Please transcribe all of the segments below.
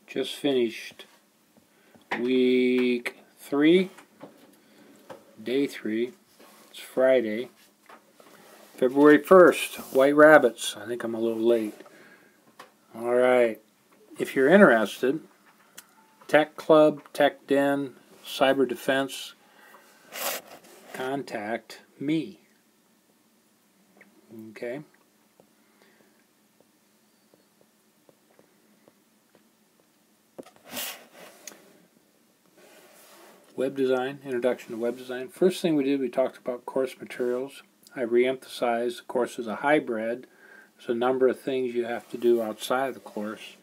Just finished week 3, day 3. It's Friday, February 1st. White rabbits. I think I'm a little late. Alright, if you're interested, Tech Club, Tech Den, Cyber Defense, contact me. Okay. Web design, introduction to web design. First thing we did, we talked about course materials. I re-emphasized the course is a hybrid. There's a number of things you have to do outside of the course.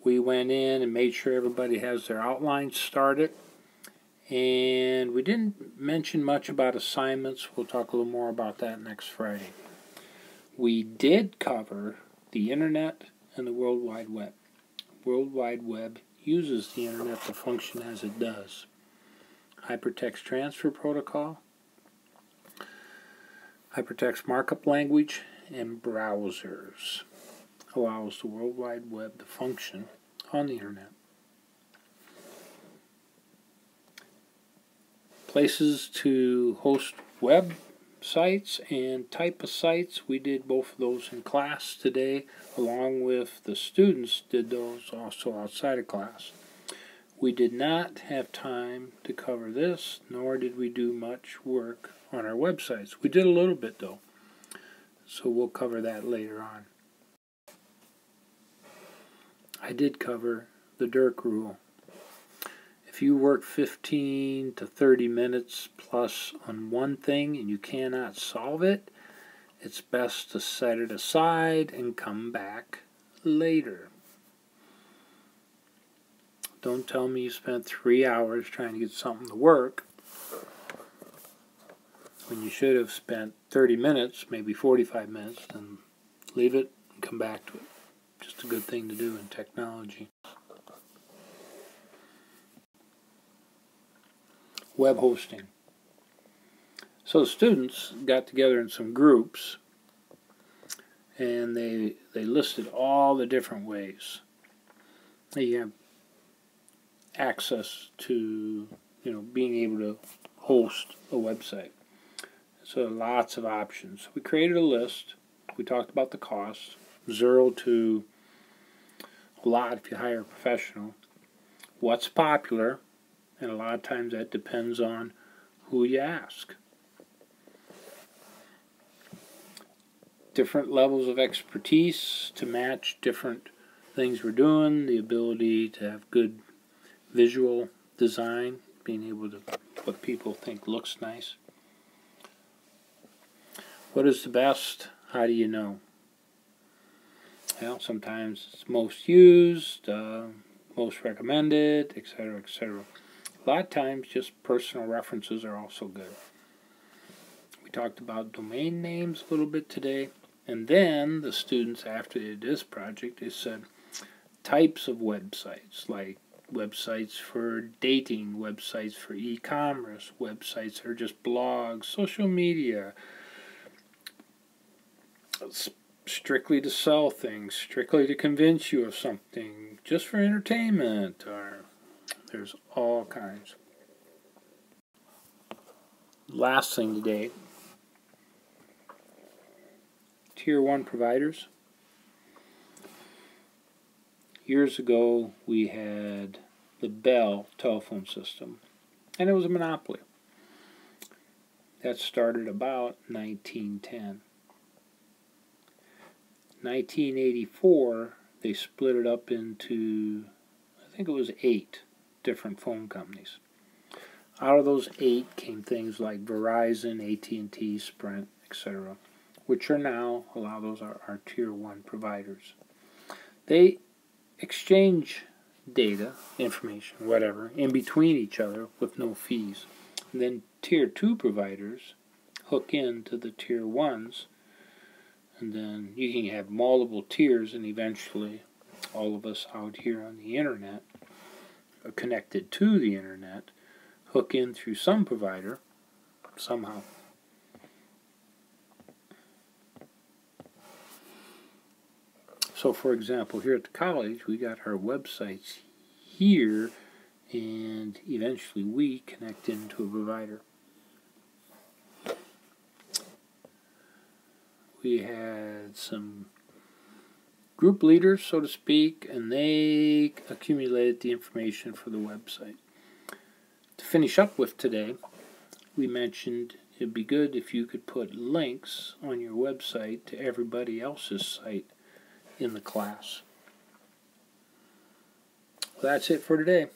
We went in and made sure everybody has their outlines started. And we didn't mention much about assignments. We'll talk a little more about that next Friday. We did cover the Internet and the World Wide Web. World Wide Web uses the Internet to function as it does. Hypertext Transfer Protocol, Hypertext Markup Language, and browsers allows the World Wide Web to function on the Internet. Places to host websites and type of sites. We did both of those in class today, along with the students did those also outside of class. We did not have time to cover this, nor did we do much work on our websites. We did a little bit though, so we'll cover that later on. I did cover the Dirk rule. If you work 15 to 30 minutes plus on one thing and you cannot solve it, it's best to set it aside and come back later. Don't tell me you spent 3 hours trying to get something to work when you should have spent 30 minutes, maybe 45 minutes, and leave it and come back to it. Just a good thing to do in technology. Web hosting. So the students got together in some groups and they listed all the different ways that you have access to, being able to host a website. So lots of options. We created a list. We talked about the cost, 0 to a lot if you hire a professional. What's popular, and a lot of times that depends on who you ask. Different levels of expertise to match different things we're doing, the ability to have good visual design, being able to, what people think looks nice. What is the best? How do you know? Well, sometimes it's most used, most recommended, etc., etc. A lot of times just personal references are also good. We talked about domain names a little bit today, and then the students, after they did this project, they said types of websites, like websites for dating, websites for e-commerce, websites that are just blogs, social media, strictly to sell things, strictly to convince you of something, just for entertainment, or there's all kinds. Last thing today, Tier 1 providers. Years ago, we had the Bell telephone system, and it was a monopoly. That started about 1910. 1984, they split it up into, I think it was 8 different phone companies. Out of those 8 came things like Verizon, AT&T, Sprint, etc., which are now, a lot of those are our Tier 1 providers. They exchange data, information, whatever, in between each other with no fees. And then Tier 2 providers hook into the Tier 1s, and then you can have multiple tiers, and eventually all of us out here on the Internet, connected to the Internet, hook in through some provider somehow. So for example, here at the college, we got our websites here, and eventually we connect into a provider. We had some group leaders, so to speak, and they accumulated the information for the website. To finish up with today, we mentioned it'd be good if you could put links on your website to everybody else's site in the class. That's it for today.